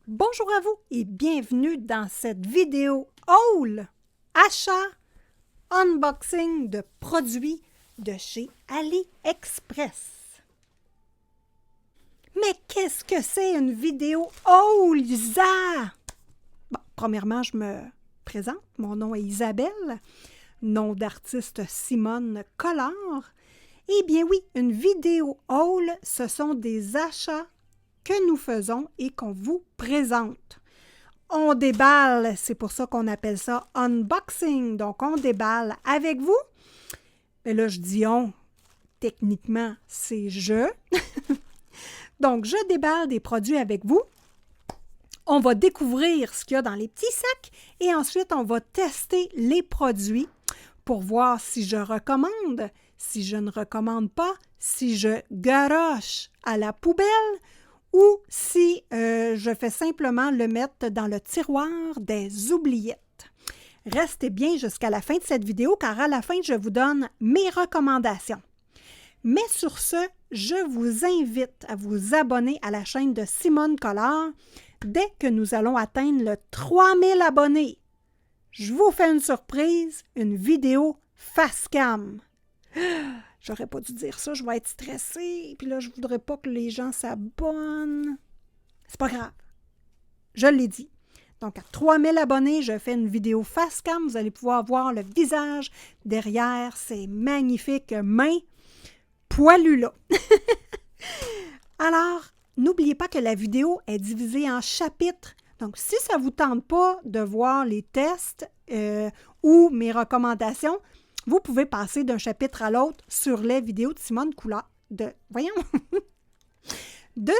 Bonjour à vous et bienvenue dans cette vidéo haul, achat, unboxing de produits de chez AliExpress. Mais qu'est-ce que c'est une vidéo haul, Isa? Bon, premièrement, je me présente. Mon nom est Isabelle, nom d'artiste Simone Collard. Eh bien oui, une vidéo haul, ce sont des achats que nous faisons et qu'on vous présente. On déballe, c'est pour ça qu'on appelle ça unboxing. Donc, on déballe avec vous. Mais là, je dis on. Techniquement, c'est je. Donc, je déballe des produits avec vous. On va découvrir ce qu'il y a dans les petits sacs et ensuite, on va tester les produits pour voir si je recommande, si je ne recommande pas, si je garoche à la poubelle ou si je fais simplement le mettre dans le tiroir des oubliettes. Restez bien jusqu'à la fin de cette vidéo car à la fin, je vous donne mes recommandations. Mais sur ce, je vous invite à vous abonner à la chaîne de Simone Collard dès que nous allons atteindre le 3000 abonnés. Je vous fais une surprise, une vidéo face cam. J'aurais pas dû dire ça, je vais être stressée, puis là, je voudrais pas que les gens s'abonnent. C'est pas grave. Je l'ai dit. Donc, à 3000 abonnés, je fais une vidéo face cam. Vous allez pouvoir voir le visage derrière ces magnifiques mains poilues-là. Alors, n'oubliez pas que la vidéo est divisée en chapitres. Donc, si ça ne vous tente pas de voir les tests ou mes recommandations, vous pouvez passer d'un chapitre à l'autre sur les vidéos de Simone Collard. De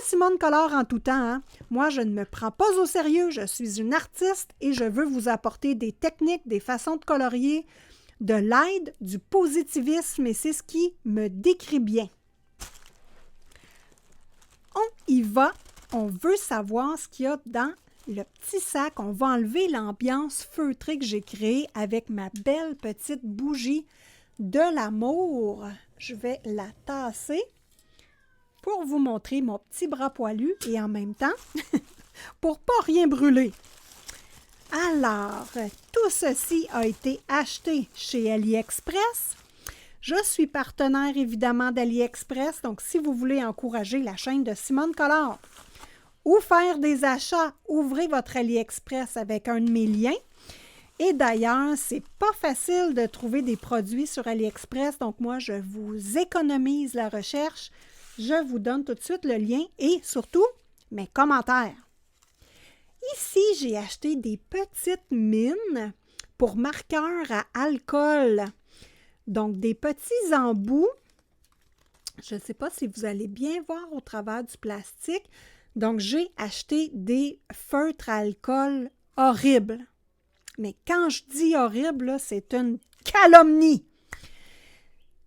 Simone Collard en tout temps. Hein? Moi, je ne me prends pas au sérieux. Je suis une artiste et je veux vous apporter des techniques, des façons de colorier, de l'aide, du positivisme et c'est ce qui me décrit bien. On y va. On veut savoir ce qu'il y a dans le petit sac. On va enlever l'ambiance feutrée que j'ai créée avec ma belle petite bougie de l'amour. Je vais la tasser pour vous montrer mon petit bras poilu et en même temps, pour pas rien brûler. Alors, tout ceci a été acheté chez AliExpress. Je suis partenaire évidemment d'AliExpress, donc si vous voulez encourager la chaîne de Simone Collard ou faire des achats, ouvrez votre AliExpress avec un de mes liens. Et d'ailleurs, c'est pas facile de trouver des produits sur AliExpress, donc moi, je vous économise la recherche. Je vous donne tout de suite le lien et surtout, mes commentaires. Ici, j'ai acheté des petites mines pour marqueurs à alcool. Donc, des petits embouts. Je ne sais pas si vous allez bien voir au travers du plastique. Donc, j'ai acheté des feutres à alcool horribles. Mais quand je dis horrible, c'est une calomnie.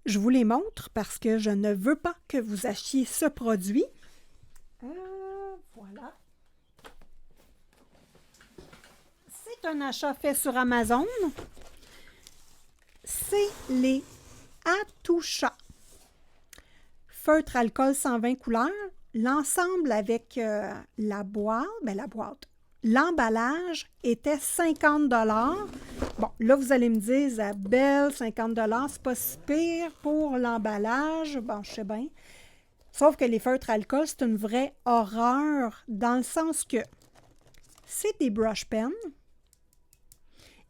Je vous les montre parce que je ne veux pas que vous achetiez ce produit. Voilà. C'est un achat fait sur Amazon. C'est les Atusha. Feutre alcool 120 couleurs. L'ensemble avec la boîte, l'emballage était 50 $. Bon, là, vous allez me dire, Isabelle, 50 $, c'est pas si pire pour l'emballage. Bon, je sais bien. Sauf que les feutres alcool, c'est une vraie horreur dans le sens que c'est des brush pens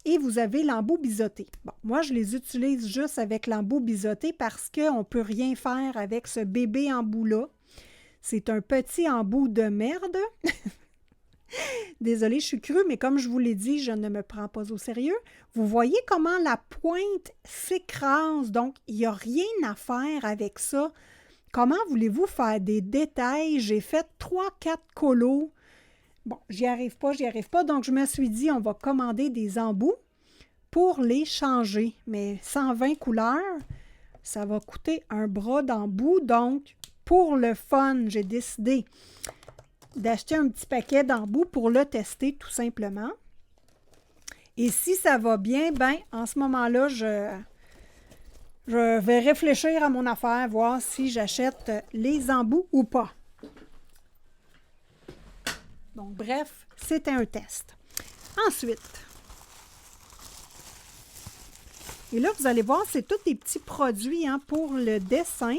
et vous avez l'embout biseauté. Bon, moi, je les utilise juste avec l'embout biseauté parce qu'on ne peut rien faire avec ce bébé embout-là. C'est un petit embout de merde. Désolée, je suis crue, mais comme je vous l'ai dit, je ne me prends pas au sérieux. Vous voyez comment la pointe s'écrase, donc il n'y a rien à faire avec ça. Comment voulez-vous faire des détails? J'ai fait 3-4 colos. Bon, j'y arrive pas, donc je me suis dit, on va commander des embouts pour les changer. Mais 120 couleurs, ça va coûter un bras d'embout, donc pour le fun, j'ai décidé d'acheter un petit paquet d'embouts pour le tester tout simplement. Et si ça va bien, ben en ce moment-là, je vais réfléchir à mon affaire, voir si j'achète les embouts ou pas. Donc, bref, c'était un test. Ensuite, et là, vous allez voir, c'est tous des petits produits hein, pour le dessin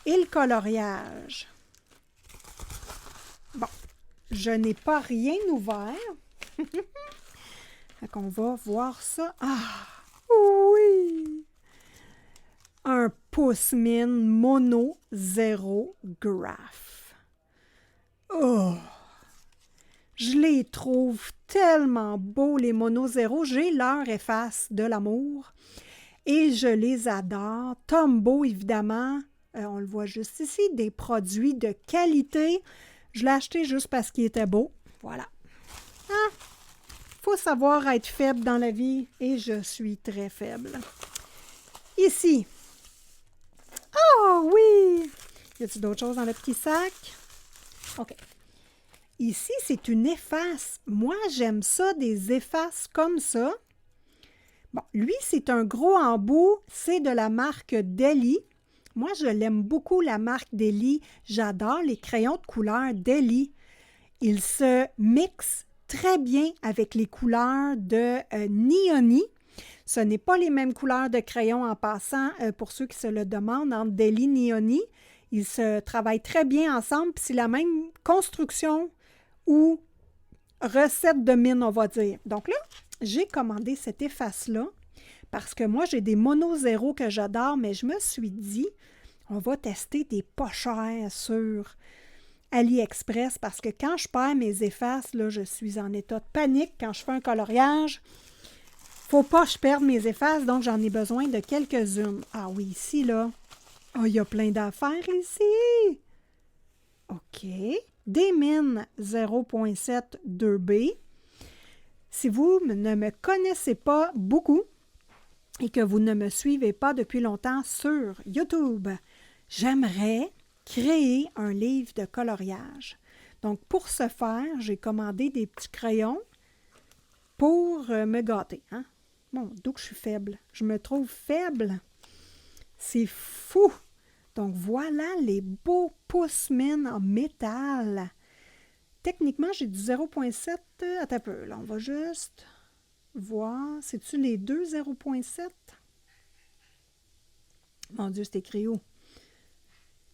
et le coloriage. Bon, je n'ai pas rien ouvert. Fait qu'on va voir ça. Ah, oui! Un pouce-mine mono 0 graph. Oh! Je les trouve tellement beaux, les mono 0. J'ai leur efface de l'amour et je les adore. Tombow, évidemment, on le voit juste ici, des produits de qualité. Je l'ai acheté juste parce qu'il était beau. Voilà. Ah! Faut savoir être faible dans la vie et je suis très faible. Ici. Oh oui! Y a-t-il d'autres choses dans le petit sac? OK. Ici, c'est une efface. Moi, j'aime ça, des effaces comme ça. Bon, lui, c'est un gros embout. C'est de la marque Deli. Moi, je l'aime beaucoup, la marque Deli. J'adore les crayons de couleur Deli. Ils se mixent très bien avec les couleurs de Neoni. Ce n'est pas les mêmes couleurs de crayons en passant, pour ceux qui se le demandent, entre Deli et Neoni. Ils se travaillent très bien ensemble, puis c'est la même construction ou recette de mine, on va dire. Donc là, j'ai commandé cette efface-là parce que moi, j'ai des mono 0 que j'adore, mais je me suis dit, on va tester des pas chers sur AliExpress parce que quand je perds mes effaces, là, je suis en état de panique quand je fais un coloriage. Faut pas que je perde mes effaces, donc j'en ai besoin de quelques-unes. Ah oui, ici, là, oh, il y a plein d'affaires ici. OK. Des mines 0.7 2B. Si vous ne me connaissez pas beaucoup et que vous ne me suivez pas depuis longtemps sur YouTube, j'aimerais créer un livre de coloriage. Donc, pour ce faire, j'ai commandé des petits crayons pour me gâter. Hein? Bon, d'où que je suis faible. Je me trouve faible. C'est fou! Donc, voilà les beaux pouce-mine en métal. Techniquement, j'ai du 0.7. Attends un peu, là, on va juste voir. C'est-tu les deux 0.7? Mon Dieu, c'est écrit où?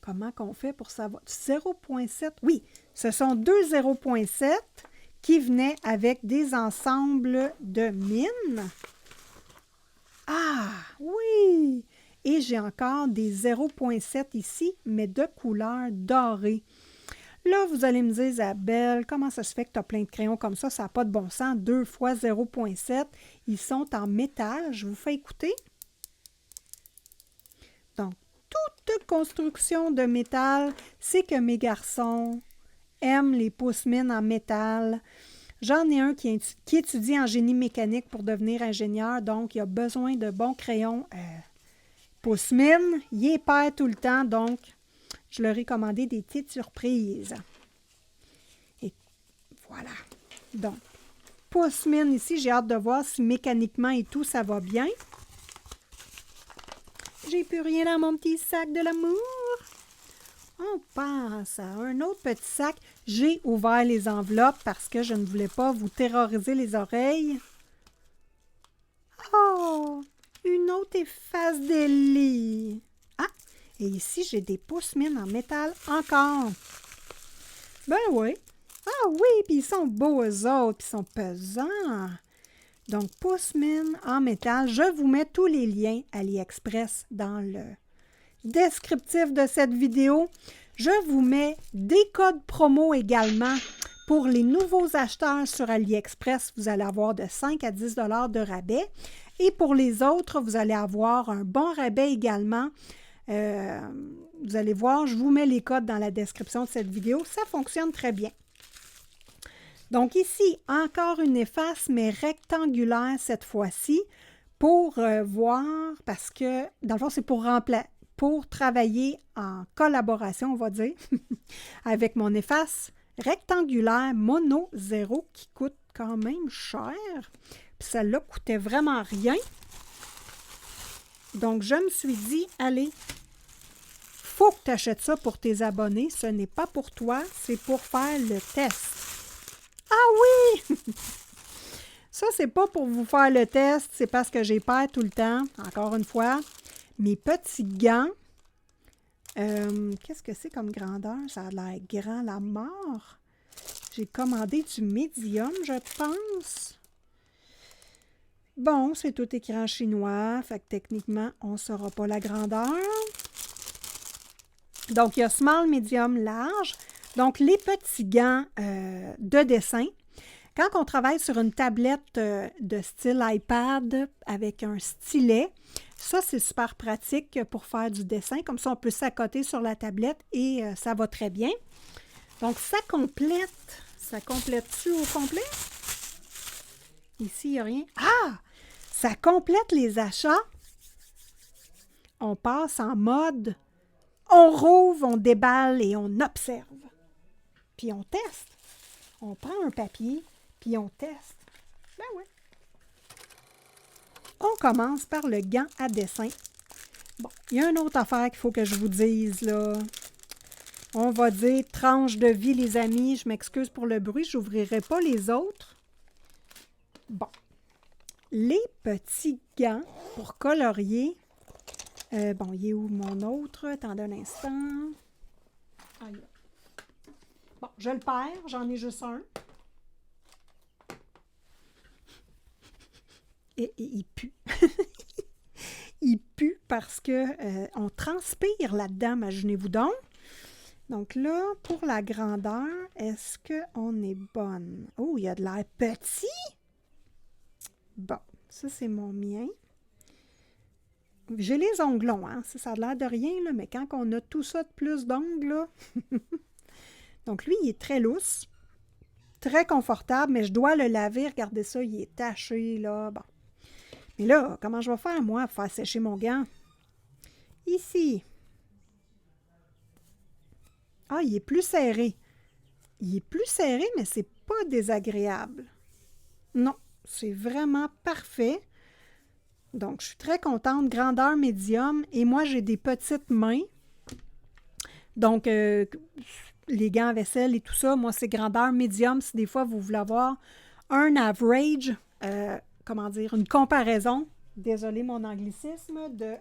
Comment qu'on fait pour savoir? 0.7? Oui, ce sont deux 0.7 qui venaient avec des ensembles de mines. Ah, oui! Et j'ai encore des 0.7 ici, mais de couleur dorée. Là, vous allez me dire, Isabelle, comment ça se fait que tu as plein de crayons comme ça? Ça n'a pas de bon sens. 2 fois 0.7. Ils sont en métal. Je vous fais écouter. Donc, toute construction de métal, c'est que mes garçons aiment les pouce-mine en métal. J'en ai un qui étudie en génie mécanique pour devenir ingénieur, donc il a besoin de bons crayons pouce-mine. Il est perd tout le temps, donc je leur ai commandé des petites surprises. Et voilà. Donc, pouce-mine ici, j'ai hâte de voir si mécaniquement et tout, ça va bien. J'ai plus rien dans mon petit sac de l'amour. On passe à un autre petit sac. J'ai ouvert les enveloppes parce que je ne voulais pas vous terroriser les oreilles. Oh! Une autre efface Deli. Ah! Et ici, j'ai des pouce-mine en métal encore. Ben oui. Ah oui, puis ils sont beaux eux autres, puis ils sont pesants. Donc, pouce-mine en métal. Je vous mets tous les liens AliExpress dans le descriptif de cette vidéo. Je vous mets des codes promo également pour les nouveaux acheteurs sur AliExpress. Vous allez avoir de 5 à 10 $ de rabais. Et pour les autres, vous allez avoir un bon rabais également. Vous allez voir, je vous mets les codes dans la description de cette vidéo. Ça fonctionne très bien. Donc ici, encore une efface, mais rectangulaire cette fois-ci, pour voir, parce que, dans le fond, c'est pour travailler en collaboration, on va dire, avec mon efface rectangulaire mono 0 qui coûte quand même cher. Puis celle-là coûtait vraiment rien. Donc, je me suis dit, allez, faut que tu achètes ça pour tes abonnés. Ce n'est pas pour toi, c'est pour faire le test. Ah oui! Ça, c'est pas pour vous faire le test, c'est parce que j'ai peur tout le temps. Encore une fois, mes petits gants. Qu'est-ce que c'est comme grandeur? Ça a l'air grand, la mort. J'ai commandé du médium, je pense. Bon, c'est tout écrit en chinois, fait que techniquement, on ne saura pas la grandeur. Donc, il y a small, medium, large. Donc, les petits gants de dessin. Quand on travaille sur une tablette de style iPad avec un stylet, ça, c'est super pratique pour faire du dessin. Comme ça, on peut s'accoter sur la tablette et ça va très bien. Donc, ça complète. Ça complète-tu au complet? Ici, il n'y a rien. Ah! Ça complète les achats. On passe en mode, on rouvre, on déballe et on observe. Puis on teste. On prend un papier, puis on teste. Ben oui. On commence par le gant à dessin. Bon, il y a une autre affaire qu'il faut que je vous dise, là. On va dire tranche de vie, les amis. Je m'excuse pour le bruit, je n'ouvrirai pas les autres. Bon. Les petits gants pour colorier. Bon, il est où mon autre? Attendez un instant. Aïe. Bon, je le perds, j'en ai juste un. Et il pue. Il pue parce que on transpire là-dedans, imaginez-vous donc. Donc là, pour la grandeur, est-ce qu'on est bonne? Oh, il y a de l'air petit! Bon, ça c'est mon mien. J'ai les ongles longs, hein? Ça a l'air de rien, là, mais quand on a tout ça de plus d'ongles, là... Donc lui, il est très lousse, très confortable, mais je dois le laver. Regardez ça, il est taché, là. Bon. Mais là, comment je vais faire, moi, pour faire sécher mon gant? Ici. Ah, il est plus serré. Il est plus serré, mais c'est pas désagréable. Non, c'est vraiment parfait. Donc, je suis très contente. Grandeur médium. Et moi, j'ai des petites mains. Donc, les gants à vaisselle et tout ça, moi, c'est grandeur médium. Si des fois, vous voulez avoir un average, comment dire, une comparaison, désolé mon anglicisme, de...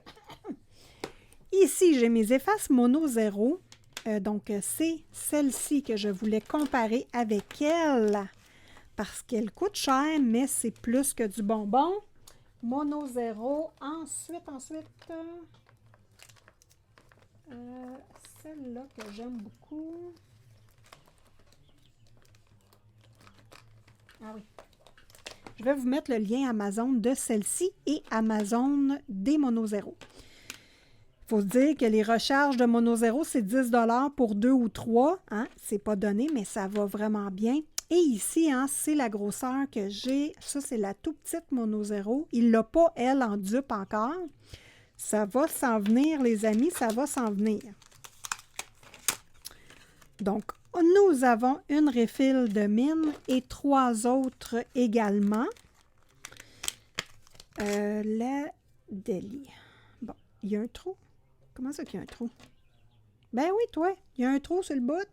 Ici, j'ai mes effaces mono 0. Donc, c'est celle-ci que je voulais comparer avec elle parce qu'elle coûte cher, mais c'est plus que du bonbon. Mono 0. Ensuite, celle-là que j'aime beaucoup. Ah oui. Je vais vous mettre le lien Amazon de celle-ci et Amazon des Mono 0. Il faut se dire que les recharges de Mono 0, c'est 10 $ pour 2 ou 3. Hein? C'est pas donné, mais ça va vraiment bien. Et ici, hein, c'est la grosseur que j'ai. Ça, c'est la tout petite Mono 0. Il ne l'a pas, elle, en dupe encore. Ça va s'en venir, les amis, ça va s'en venir. Donc, nous avons une refill de mine et 3 autres également. La Deli. Bon, il y a un trou. Comment ça qu'il y a un trou? Ben oui, toi, il y a un trou sur le bout.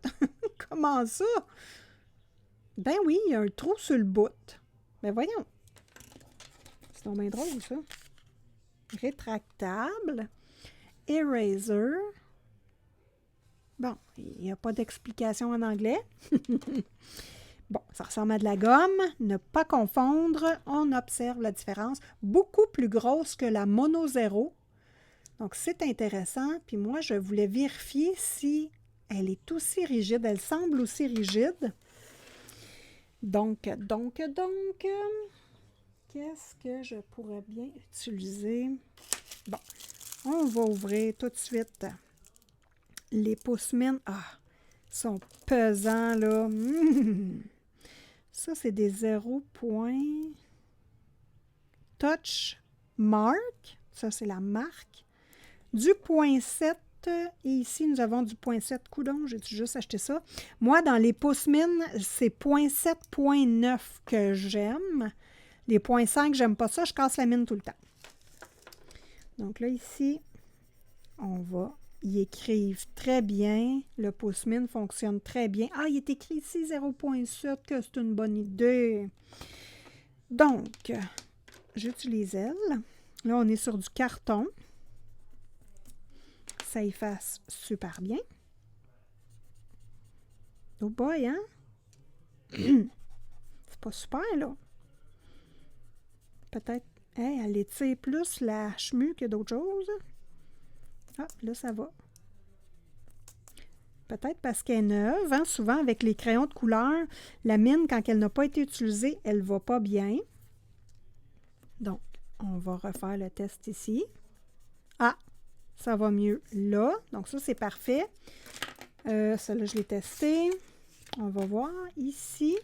Comment ça? Ben oui, il y a un trou sur le bout. Ben voyons. C'est donc bien drôle, ça. Rétractable. Eraser. Bon, il n'y a pas d'explication en anglais. Bon, ça ressemble à de la gomme. Ne pas confondre. On observe la différence. Beaucoup plus grosse que la Mono 0. Donc, c'est intéressant. Puis moi, je voulais vérifier si elle est aussi rigide. Elle semble aussi rigide. Donc, qu'est-ce que je pourrais bien utiliser? Bon, on va ouvrir tout de suite les pouces-mines. Ah, ils sont pesants, là. Ça, c'est des 0 points. Touch Mark. Ça, c'est la marque. Du 0.7. Et ici, nous avons du 0.7. Coudon, j'ai juste acheté ça. Moi, dans les pouces-mines, c'est 0.7, 0.9 que j'aime. Les 0.5, j'aime pas ça. Je casse la mine tout le temps. Donc là, ici, on va ils écrivent très bien. Le pouce-mine fonctionne très bien. Ah, il est écrit ici 0.7, que c'est une bonne idée. Donc, j'utilise elle. Là, on est sur du carton. Ça efface super bien. Oh boy, hein? C'est pas super, là. Peut-être, hey, elle étire plus la chemue que d'autres choses. Ah, là, ça va. Peut-être parce qu'elle est neuve. Hein? Souvent, avec les crayons de couleur, la mine, quand elle n'a pas été utilisée, elle ne va pas bien. Donc, on va refaire le test ici. Ah, ça va mieux là. Donc, ça, c'est parfait. Celle-là, je l'ai testé. On va voir ici.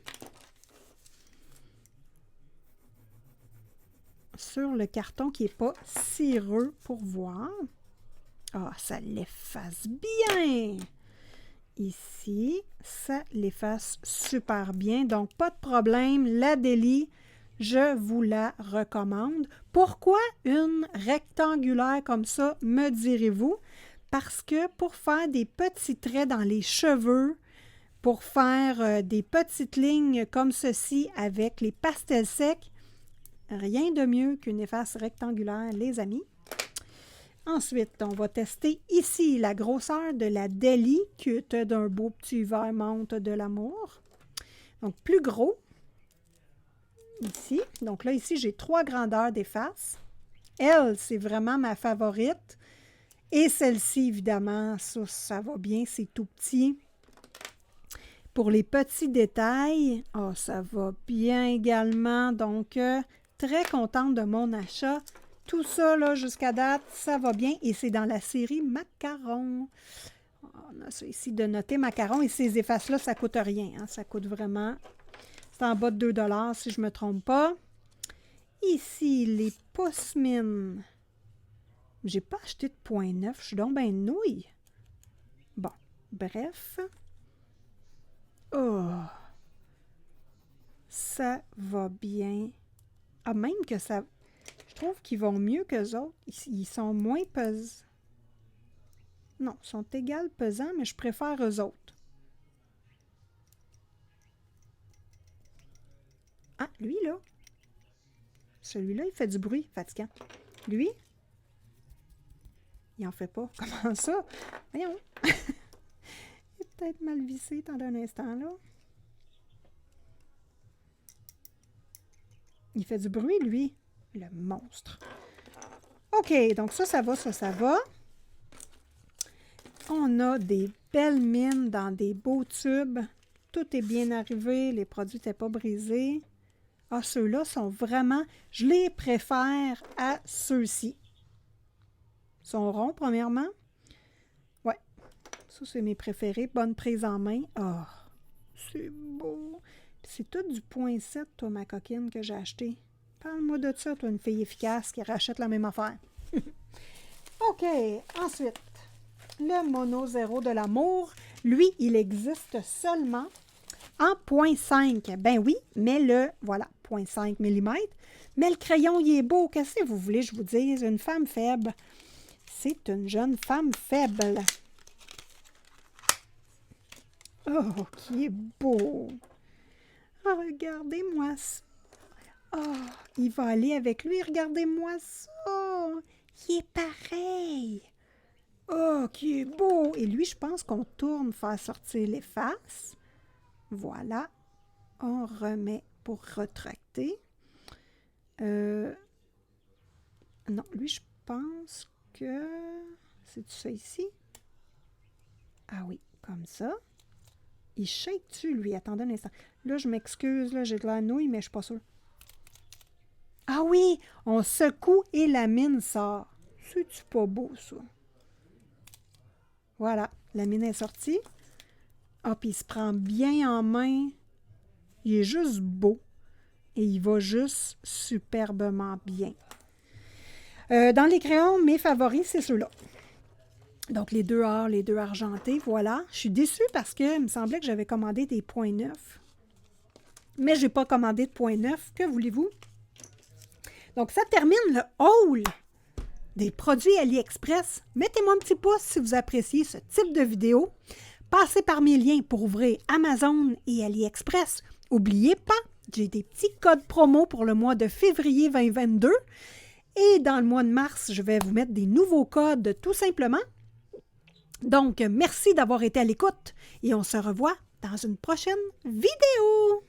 Sur le carton qui n'est pas cireux pour voir. Ah, ça l'efface bien! Ici, ça l'efface super bien. Donc, pas de problème. La Deli, je vous la recommande. Pourquoi une rectangulaire comme ça, me direz-vous? Parce que pour faire des petits traits dans les cheveux, pour faire des petites lignes comme ceci avec les pastels secs, rien de mieux qu'une efface rectangulaire, les amis. Ensuite, on va tester ici la grosseur de la Deli, qui était d'un beau petit verre menthe de l'amour. Donc, plus gros, ici. Donc là, ici, j'ai 3 grandeurs d'efface. Elle, c'est vraiment ma favorite. Et celle-ci, évidemment, ça va bien, c'est tout petit. Pour les petits détails, oh, ça va bien également. Donc, très contente de mon achat. Tout ça, là, jusqu'à date, ça va bien. Et c'est dans la série Macaron. On a ça ici de noter Macaron. Et ces effaces-là, ça ne coûte rien. Hein? Ça coûte vraiment... C'est en bas de 2 $ si je ne me trompe pas. Ici, les pouce-mine. J'ai pas acheté de point neuf. Je suis donc ben nouille. Bon, bref. Oh! Ça va bien. Ah, même que ça... Je trouve qu'ils vont mieux qu'eux autres. Ils sont moins pesants. Non, ils sont égales pesants, mais je préfère eux autres. Ah, lui, là. Celui-là, il fait du bruit fatigant. Lui, il en fait pas. Comment ça? Voyons. Il est peut-être mal vissé, tant d'un instant, là. Il fait du bruit, lui. Le monstre. OK, donc ça va, ça va. On a des belles mines dans des beaux tubes. Tout est bien arrivé. Les produits n'étaient pas brisés. Ah, ceux-là sont vraiment... Je les préfère à ceux-ci. Ils sont ronds, premièrement. Ouais. Ça, c'est mes préférés. Bonne prise en main. Ah, c'est beau. C'est tout du point 7, toi, ma coquine, que j'ai acheté. Parle-moi de ça, toi, une fille efficace qui rachète la même affaire. OK. Ensuite, le Mono Zéro de l'amour. Lui, il existe seulement en 0.5. Ben oui, mais le, voilà, 0.5 mm. Mais le crayon, il est beau. Qu'est-ce que vous voulez, je vous dise? Une femme faible. C'est une jeune femme faible. Oh, qui est beau! Oh, regardez-moi ça! Oh, il va aller avec lui. Regardez-moi ça! Il est pareil! Oh, qui est beau! Et lui, je pense qu'on tourne, faire sortir les faces. Voilà. On remet pour retracter. Non, lui, je pense que... C'est ça ici? Ah oui, comme ça. Il shake-tu, lui? Attendez un instant. Là, je m'excuse, là, j'ai de la nouille, mais je suis pas sûre. Ah oui! On secoue et la mine sort. C'est-tu pas beau, ça? Voilà, la mine est sortie. Ah, puis il se prend bien en main. Il est juste beau. Et il va juste superbement bien. Dans les crayons, mes favoris, c'est ceux-là. Donc, les deux or, les deux argentés, voilà. Je suis déçue parce qu'il me semblait que j'avais commandé des points neufs. Mais je n'ai pas commandé de points neufs. Que voulez-vous? Donc, ça termine le haul des produits AliExpress, mettez-moi un petit pouce si vous appréciez ce type de vidéo. Passez par mes liens pour ouvrir Amazon et AliExpress. N'oubliez pas, j'ai des petits codes promo pour le mois de février 2022. Et dans le mois de mars, je vais vous mettre des nouveaux codes tout simplement. Donc, merci d'avoir été à l'écoute et on se revoit dans une prochaine vidéo.